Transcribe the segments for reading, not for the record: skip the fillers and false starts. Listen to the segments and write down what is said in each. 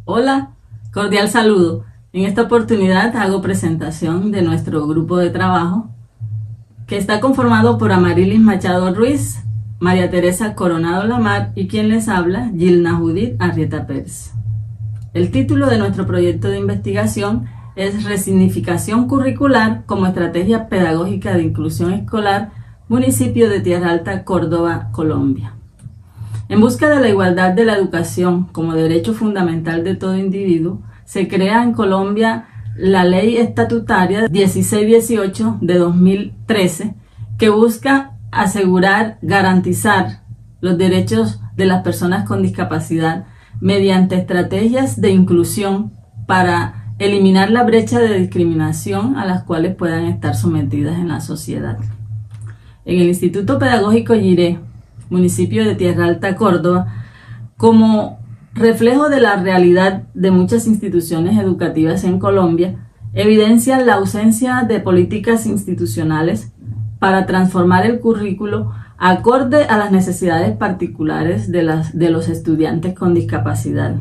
Hola, cordial saludo. En esta oportunidad hago presentación de nuestro grupo de trabajo que está conformado por Amarilis Machado Ruiz, María Teresa Coronado Lamar y quien les habla, Gilna Judith Arrieta Pérez. El título de nuestro proyecto de investigación es Resignificación curricular como estrategia pedagógica de inclusión escolar, municipio de Tierra Alta, Córdoba, Colombia. En busca de la igualdad de la educación como derecho fundamental de todo individuo, se crea en Colombia la Ley Estatutaria 1618 de 2013, que busca asegurar, garantizar los derechos de las personas con discapacidad mediante estrategias de inclusión para eliminar la brecha de discriminación a las cuales puedan estar sometidas en la sociedad. En el Instituto Pedagógico Jiré, municipio de Tierra Alta, Córdoba, como reflejo de la realidad de muchas instituciones educativas en Colombia, evidencia la ausencia de políticas institucionales para transformar el currículo acorde a las necesidades particulares de los estudiantes con discapacidad,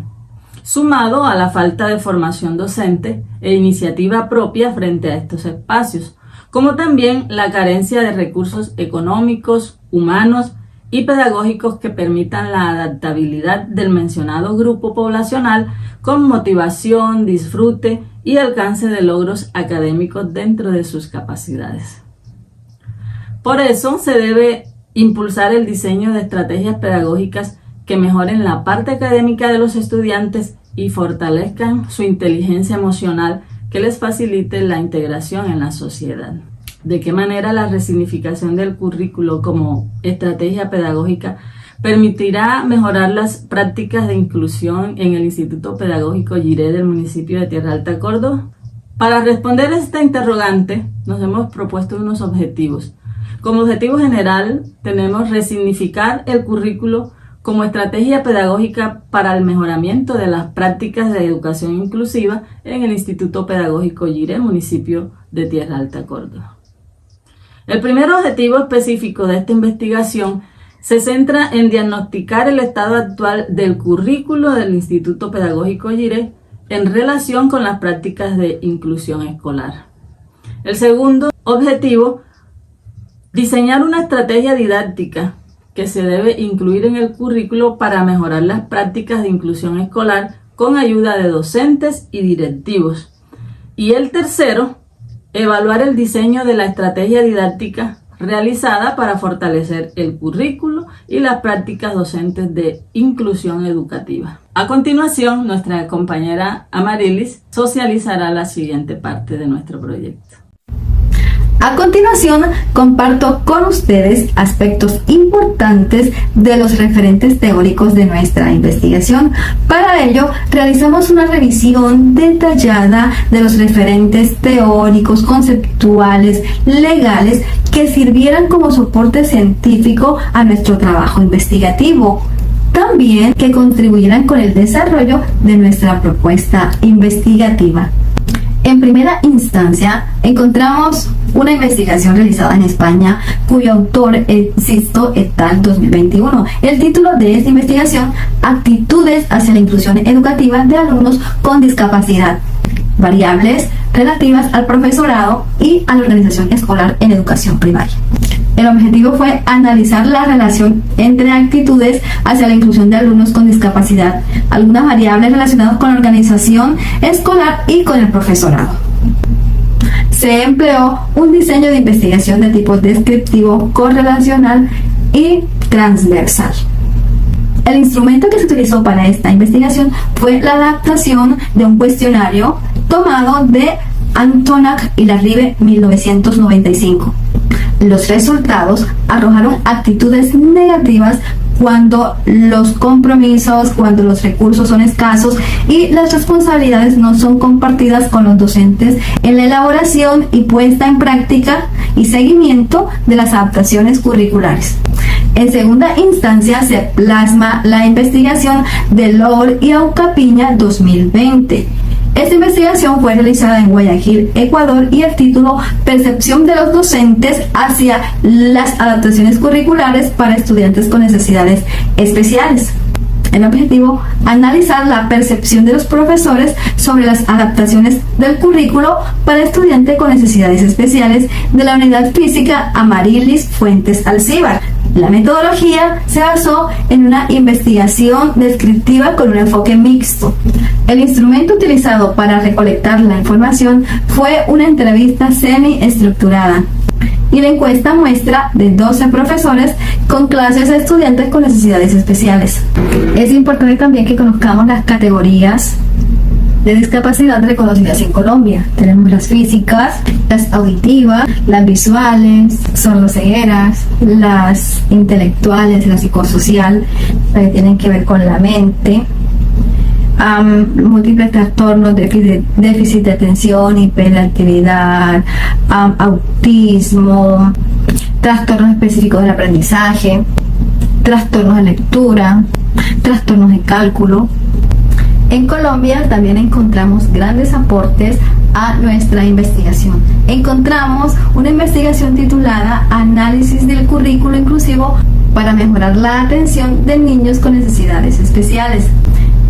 sumado a la falta de formación docente e iniciativa propia frente a estos espacios, como también la carencia de recursos económicos, humanos y pedagógicos que permitan la adaptabilidad del mencionado grupo poblacional con motivación, disfrute y alcance de logros académicos dentro de sus capacidades. Por eso se debe impulsar el diseño de estrategias pedagógicas que mejoren la parte académica de los estudiantes y fortalezcan su inteligencia emocional que les facilite la integración en la sociedad. De qué manera la resignificación del currículo como estrategia pedagógica permitirá mejorar las prácticas de inclusión en el Instituto Pedagógico Jiré del municipio de Tierra Alta, Córdoba. Para responder a esta interrogante, nos hemos propuesto unos objetivos. Como objetivo general, tenemos resignificar el currículo como estrategia pedagógica para el mejoramiento de las prácticas de educación inclusiva en el Instituto Pedagógico Jiré, municipio de Tierra Alta, Córdoba. El primer objetivo específico de esta investigación se centra en diagnosticar el estado actual del currículo del Instituto Pedagógico Jiré en relación con las prácticas de inclusión escolar. El segundo objetivo, diseñar una estrategia didáctica que se debe incluir en el currículo para mejorar las prácticas de inclusión escolar con ayuda de docentes y directivos. Y el tercero, evaluar el diseño de la estrategia didáctica realizada para fortalecer el currículo y las prácticas docentes de inclusión educativa. A continuación, nuestra compañera Amarilis socializará la siguiente parte de nuestro proyecto. A continuación, comparto con ustedes aspectos importantes de los referentes teóricos de nuestra investigación. Para ello, realizamos una revisión detallada de los referentes teóricos, conceptuales, legales, que sirvieran como soporte científico a nuestro trabajo investigativo. También que contribuyeran con el desarrollo de nuestra propuesta investigativa. En primera instancia, encontramos una investigación realizada en España, cuyo autor es Sisto et al. 2021. El título de esta investigación, Actitudes hacia la inclusión educativa de alumnos con discapacidad, variables relativas al profesorado y a la organización escolar en educación primaria. El objetivo fue analizar la relación entre actitudes hacia la inclusión de alumnos con discapacidad, algunas variables relacionadas con la organización escolar y con el profesorado. Se empleó un diseño de investigación de tipo descriptivo, correlacional y transversal. El instrumento que se utilizó para esta investigación fue la adaptación de un cuestionario tomado de Antonac y Larribe 1995. Los resultados arrojaron actitudes negativas cuando los compromisos, cuando los recursos son escasos y las responsabilidades no son compartidas con los docentes en la elaboración y puesta en práctica y seguimiento de las adaptaciones curriculares. En segunda instancia se plasma la investigación de Lor y Aucapiña 2020. Esta investigación fue realizada en Guayaquil, Ecuador, y el título Percepción de los docentes hacia las adaptaciones curriculares para estudiantes con necesidades especiales. El objetivo, analizar la percepción de los profesores sobre las adaptaciones del currículo para estudiantes con necesidades especiales de la Unidad Física Amarilis Fuentes Alcíbar. La metodología se basó en una investigación descriptiva con un enfoque mixto. El instrumento utilizado para recolectar la información fue una entrevista semi-estructurada y la encuesta muestra de 12 profesores con clases de estudiantes con necesidades especiales. Es importante también que conozcamos las categorías de discapacidad reconocidas en Colombia. Tenemos las físicas, las auditivas, las visuales, sordocegueras, las intelectuales, la psicosocial, que tienen que ver con la mente, múltiples trastornos, déficit de atención, hiperactividad, autismo, trastornos específicos del aprendizaje, trastornos de lectura, trastornos de cálculo. En Colombia también encontramos grandes aportes a nuestra investigación. Encontramos una investigación titulada Análisis del currículo inclusivo para mejorar la atención de niños con necesidades especiales.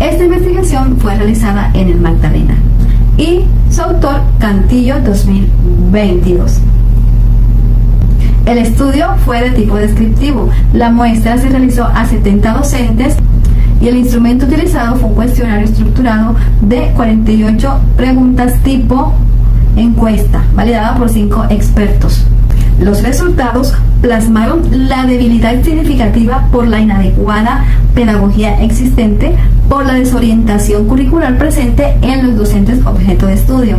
Esta investigación fue realizada en el Magdalena y su autor Cantillo 2022. El estudio fue de tipo descriptivo. La muestra se realizó a 70 docentes y el instrumento utilizado fue un cuestionario estructurado de 48 preguntas tipo encuesta, validada por 5 expertos. Los resultados plasmaron la debilidad significativa por la inadecuada pedagogía existente, por la desorientación curricular presente en los docentes objeto de estudio,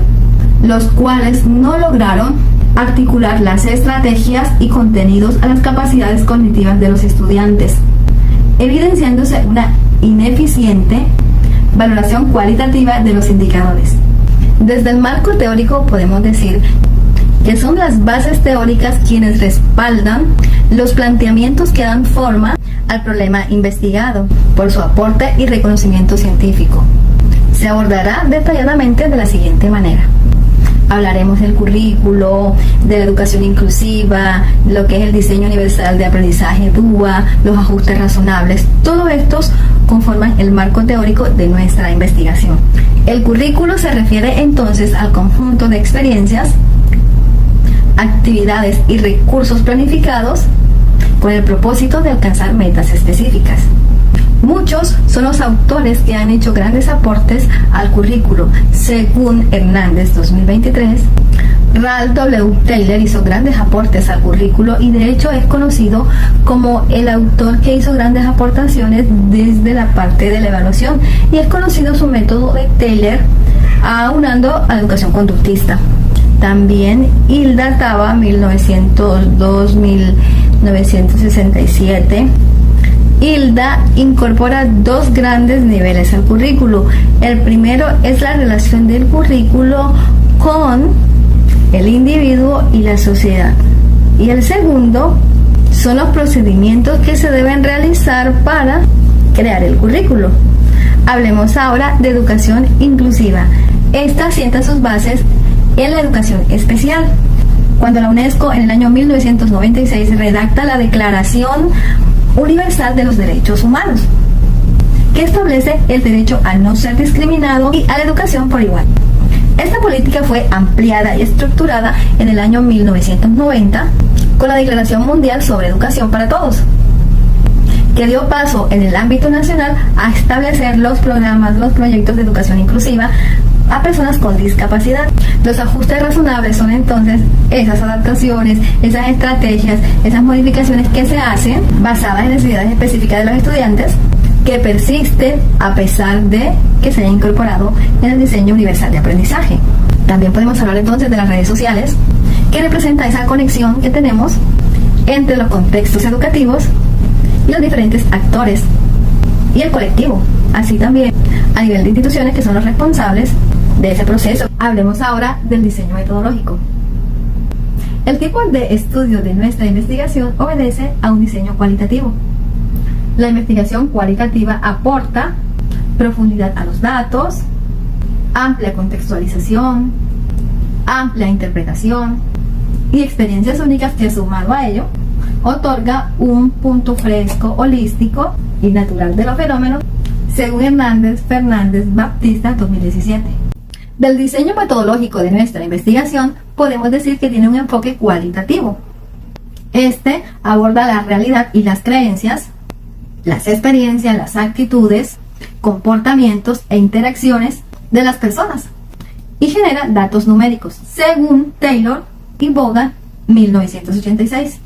los cuales no lograron articular las estrategias y contenidos a las capacidades cognitivas de los estudiantes, evidenciándose una ineficiente valoración cualitativa de los indicadores. Desde el marco teórico podemos decir que son las bases teóricas quienes respaldan los planteamientos que dan forma al problema investigado por su aporte y reconocimiento científico. Se abordará detalladamente de la siguiente manera. Hablaremos del currículo, de la educación inclusiva, lo que es el diseño universal de aprendizaje DUA, los ajustes razonables. Todos estos conforman el marco teórico de nuestra investigación. El currículo se refiere entonces al conjunto de experiencias, actividades y recursos planificados con el propósito de alcanzar metas específicas. Muchos son los autores que han hecho grandes aportes al currículo. Según Hernández 2023, Ralph W. Taylor hizo grandes aportes al currículo y de hecho es conocido como el autor que hizo grandes aportaciones desde la parte de la evaluación, y es conocido su método de Taylor aunando a la educación conductista. También Hilda Taba 1902-1967. Hilda incorpora 2 grandes niveles al currículo. El primero es la relación del currículo con el individuo y la sociedad. Y el segundo son los procedimientos que se deben realizar para crear el currículo. Hablemos ahora de educación inclusiva. Esta sienta sus bases en la educación especial. Cuando la UNESCO en el año 1996 redacta la Declaración Universal de los Derechos Humanos, que establece el derecho a no ser discriminado y a la educación por igual. Esta política fue ampliada y estructurada en el año 1990 con la Declaración Mundial sobre Educación para Todos, que dio paso en el ámbito nacional a establecer los programas, los proyectos de educación inclusiva a personas con discapacidad. Los ajustes razonables son entonces esas adaptaciones, esas estrategias, esas modificaciones que se hacen basadas en necesidades específicas de los estudiantes, que persisten a pesar de que se haya incorporado en el diseño universal de aprendizaje. También podemos hablar entonces de las redes sociales, que representa esa conexión que tenemos entre los contextos educativos y los diferentes actores y el colectivo, así también a nivel de instituciones que son los responsables de ese proceso. Hablemos ahora del diseño metodológico. El tipo de estudio de nuestra investigación obedece a un diseño cualitativo. La investigación cualitativa aporta profundidad a los datos, amplia contextualización, amplia interpretación y experiencias únicas que, sumado a ello, otorga un punto fresco, holístico y natural de los fenómenos según Hernández Fernández Baptista 2017. Del diseño metodológico de nuestra investigación podemos decir que tiene un enfoque cualitativo. Este aborda la realidad y las creencias, las experiencias, las actitudes, comportamientos e interacciones de las personas y genera datos numéricos, según Taylor y Vaughan 1986.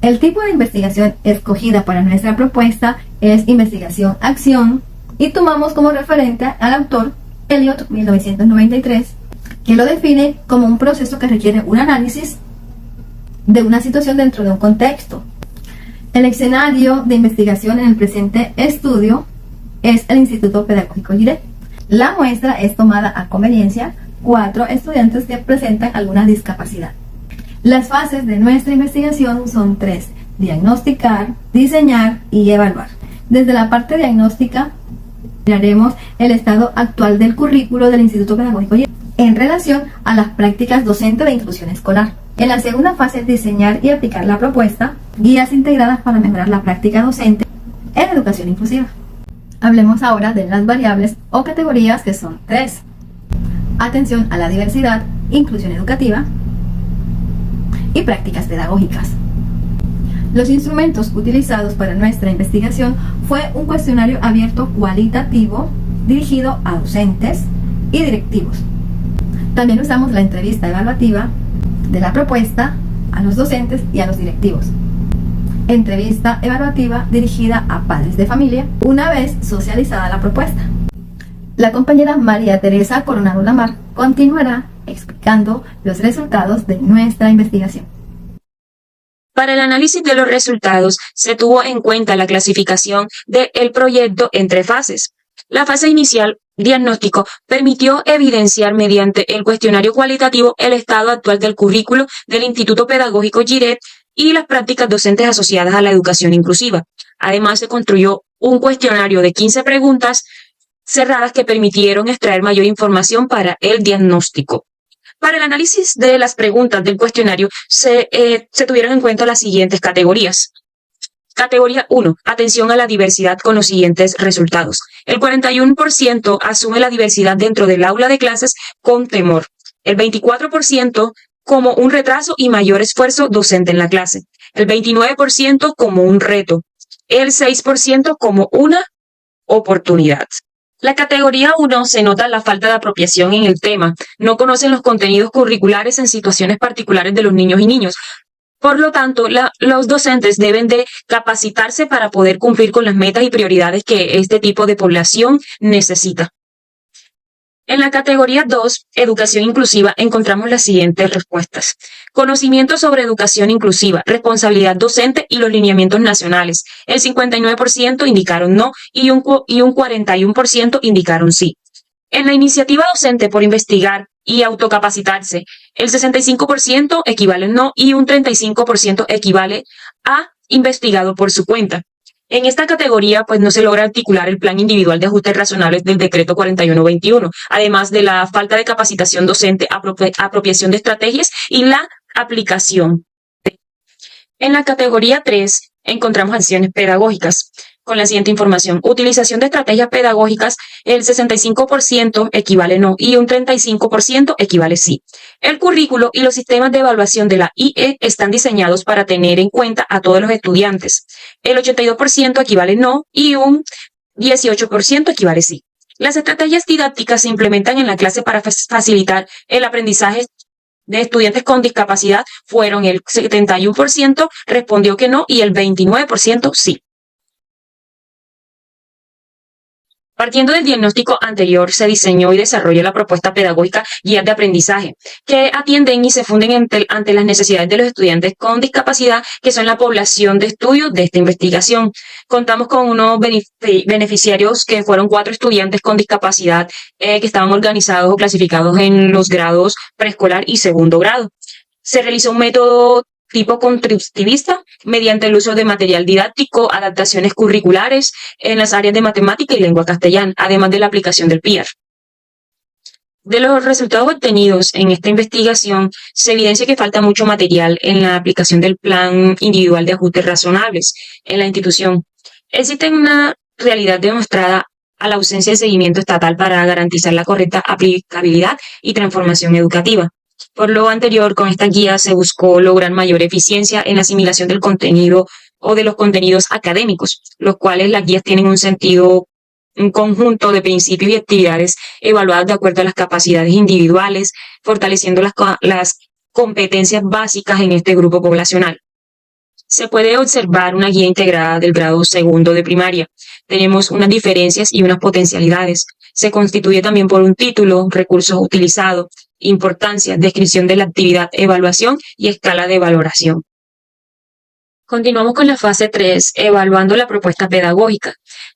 El tipo de investigación escogida para nuestra propuesta es investigación-acción y tomamos como referente al autor Elliott 1993, que lo define como un proceso que requiere un análisis de una situación dentro de un contexto. El escenario de investigación en el presente estudio es el Instituto Pedagógico Giret. La muestra es tomada a conveniencia 4 estudiantes que presentan alguna discapacidad. Las fases de nuestra investigación son 3: diagnosticar, diseñar y evaluar. Desde la parte diagnóstica, miraremos el estado actual del currículo del Instituto Pedagógico en relación a las prácticas docentes de inclusión escolar. En la segunda fase, diseñar y aplicar la propuesta, guías integradas para mejorar la práctica docente en educación inclusiva. Hablemos ahora de las variables o categorías, que son 3. Atención a la diversidad, inclusión educativa y prácticas pedagógicas. Los instrumentos utilizados para nuestra investigación fue un cuestionario abierto cualitativo dirigido a docentes y directivos. También usamos la entrevista evaluativa de la propuesta a los docentes y a los directivos. Entrevista evaluativa dirigida a padres de familia una vez socializada la propuesta. La compañera María Teresa Coronado Lamar continuará explicando los resultados de nuestra investigación. Para el análisis de los resultados, se tuvo en cuenta la clasificación del proyecto en 3 fases. La fase inicial, diagnóstico, permitió evidenciar mediante el cuestionario cualitativo el estado actual del currículo del Instituto Pedagógico Giret y las prácticas docentes asociadas a la educación inclusiva. Además, se construyó un cuestionario de 15 preguntas cerradas que permitieron extraer mayor información para el diagnóstico. Para el análisis de las preguntas del cuestionario se tuvieron en cuenta las siguientes categorías. Categoría 1. Atención a la diversidad con los siguientes resultados. El 41% asume la diversidad dentro del aula de clases con temor. El 24% como un retraso y mayor esfuerzo docente en la clase. El 29% como un reto. El 6% como una oportunidad. La categoría 1 se nota la falta de apropiación en el tema. No conocen los contenidos curriculares en situaciones particulares de los niños y niñas. Por lo tanto, los docentes deben de capacitarse para poder cumplir con las metas y prioridades que este tipo de población necesita. En la categoría 2, educación inclusiva, encontramos las siguientes respuestas. Conocimiento sobre educación inclusiva, responsabilidad docente y los lineamientos nacionales. El 59% indicaron no y un 41% indicaron sí. En la iniciativa docente por investigar y autocapacitarse, el 65% equivale no y un 35% equivale a investigado por su cuenta. En esta categoría, pues no se logra articular el plan individual de ajustes razonables del decreto 4121, además de la falta de capacitación docente, apropiación de estrategias y la aplicación. En la categoría 3, encontramos acciones pedagógicas. Con la siguiente información, utilización de estrategias pedagógicas, el 65% equivale no y un 35% equivale sí. El currículo y los sistemas de evaluación de la IE están diseñados para tener en cuenta a todos los estudiantes. El 82% equivale no y un 18% equivale sí. Las estrategias didácticas se implementan en la clase para facilitar el aprendizaje de estudiantes con discapacidad. Fueron el 71% respondió que no y el 29% sí. Partiendo del diagnóstico anterior, se diseñó y desarrolló la propuesta pedagógica Guías de Aprendizaje, que atienden y se funden ante las necesidades de los estudiantes con discapacidad, que son la población de estudio de esta investigación. Contamos con unos beneficiarios que fueron 4 estudiantes con discapacidad que estaban organizados o clasificados en los grados preescolar y segundo grado. Se realizó un método tipo constructivista mediante el uso de material didáctico, adaptaciones curriculares en las áreas de matemática y lengua castellana, además de la aplicación del PIAR. De los resultados obtenidos en esta investigación, se evidencia que falta mucho material en la aplicación del plan individual de ajustes razonables en la institución. Existe una realidad demostrada a la ausencia de seguimiento estatal para garantizar la correcta aplicabilidad y transformación educativa. Por lo anterior, con esta guía se buscó lograr mayor eficiencia en la asimilación del contenido o de los contenidos académicos, los cuales las guías tienen un conjunto de principios y actividades evaluadas de acuerdo a las capacidades individuales, fortaleciendo las competencias básicas en este grupo poblacional. Se puede observar una guía integrada del grado segundo de primaria. Tenemos unas diferencias y unas potencialidades. Se constituye también por un título, recursos utilizados, importancia, descripción de la actividad, evaluación y escala de valoración. Continuamos con la fase 3, evaluando la propuesta pedagógica.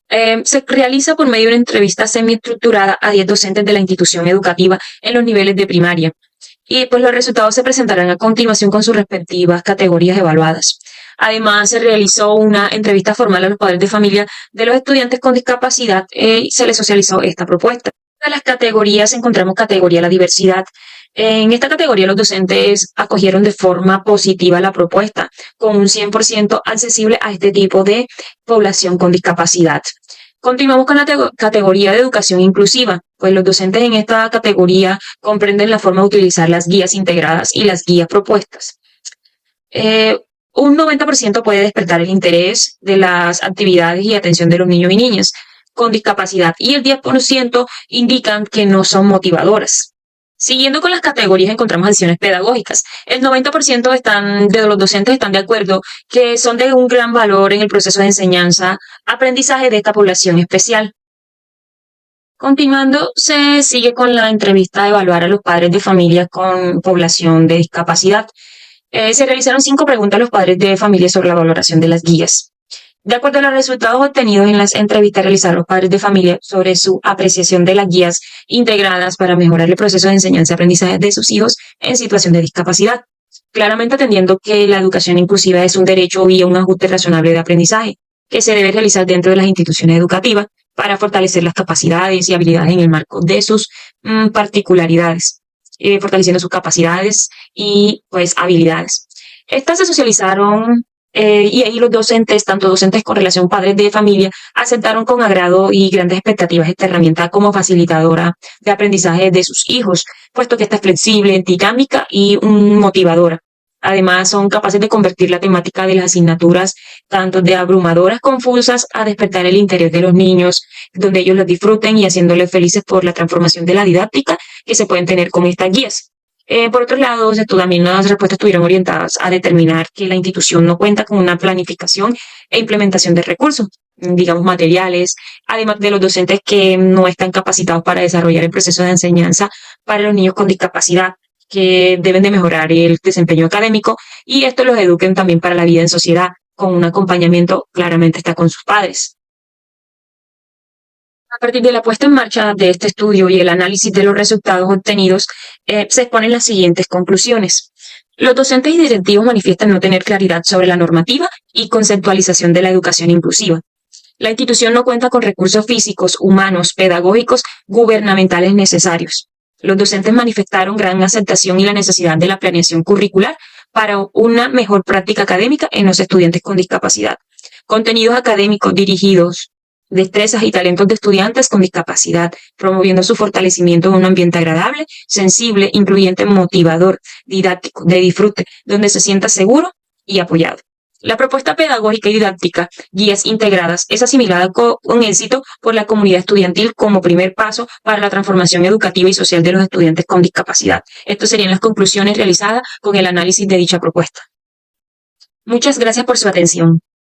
Se realiza por medio de una entrevista semiestructurada a 10 docentes de la institución educativa en los niveles de primaria. Y pues los resultados se presentarán a continuación con sus respectivas categorías evaluadas. Además, se realizó una entrevista formal a los padres de familia de los estudiantes con discapacidad y se les socializó esta propuesta. De las categorías encontramos categoría la diversidad. En esta categoría los docentes acogieron de forma positiva la propuesta, con un 100% accesible a este tipo de población con discapacidad. Continuamos con la categoría de educación inclusiva, pues los docentes en esta categoría comprenden la forma de utilizar las guías integradas y las guías propuestas. Un 90% puede despertar el interés de las actividades y atención de los niños y niñas con discapacidad y el 10% indican que no son motivadoras. Siguiendo con las categorías encontramos acciones pedagógicas. El 90% de los docentes están de acuerdo que son de un gran valor en el proceso de enseñanza-aprendizaje de esta población especial. Continuando, se sigue con la entrevista a evaluar a los padres de familia con población de discapacidad. Se realizaron 5 preguntas a los padres de familia sobre la valoración de las guías. De acuerdo a los resultados obtenidos en las entrevistas realizadas a los padres de familia sobre su apreciación de las guías integradas para mejorar el proceso de enseñanza-aprendizaje de sus hijos en situación de discapacidad, claramente atendiendo que la educación inclusiva es un derecho y un ajuste razonable de aprendizaje que se debe realizar dentro de las instituciones educativas para fortalecer las capacidades y habilidades en el marco de sus particularidades, fortaleciendo sus capacidades y pues habilidades. Estas se socializaron y ahí los docentes, tanto docentes con relación padres de familia, aceptaron con agrado y grandes expectativas esta herramienta como facilitadora de aprendizaje de sus hijos, puesto que esta es flexible, dinámica y motivadora. Además, son capaces de convertir la temática de las asignaturas tanto de abrumadoras, confusas, a despertar el interés de los niños, donde ellos los disfruten y haciéndoles felices por la transformación de la didáctica que se pueden tener con estas guías. Por otro lado, también las respuestas estuvieron orientadas a determinar que la institución no cuenta con una planificación e implementación de recursos, digamos materiales, además de los docentes que no están capacitados para desarrollar el proceso de enseñanza para los niños con discapacidad, que deben de mejorar el desempeño académico y esto los eduquen también para la vida en sociedad, con un acompañamiento claramente está con sus padres. A partir de la puesta en marcha de este estudio y el análisis de los resultados obtenidos, se exponen las siguientes conclusiones. Los docentes y directivos manifiestan no tener claridad sobre la normativa y conceptualización de la educación inclusiva. La institución no cuenta con recursos físicos, humanos, pedagógicos, gubernamentales necesarios. Los docentes manifestaron gran aceptación y la necesidad de la planeación curricular para una mejor práctica académica en los estudiantes con discapacidad. Contenidos académicos dirigidos, destrezas y talentos de estudiantes con discapacidad, promoviendo su fortalecimiento en un ambiente agradable, sensible, incluyente, motivador, didáctico, de disfrute, donde se sienta seguro y apoyado. La propuesta pedagógica y didáctica, guías integradas, es asimilada con éxito por la comunidad estudiantil como primer paso para la transformación educativa y social de los estudiantes con discapacidad. Estas serían las conclusiones realizadas con el análisis de dicha propuesta. Muchas gracias por su atención.